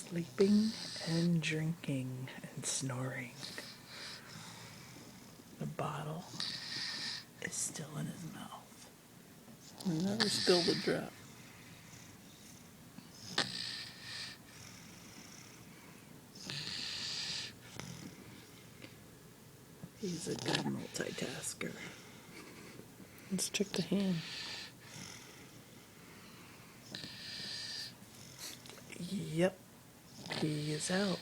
Sleeping and drinking and snoring. The bottle is still in his mouth. Never spilled a drop. He's a good multitasker. Let's check the hand. Yep, he is out.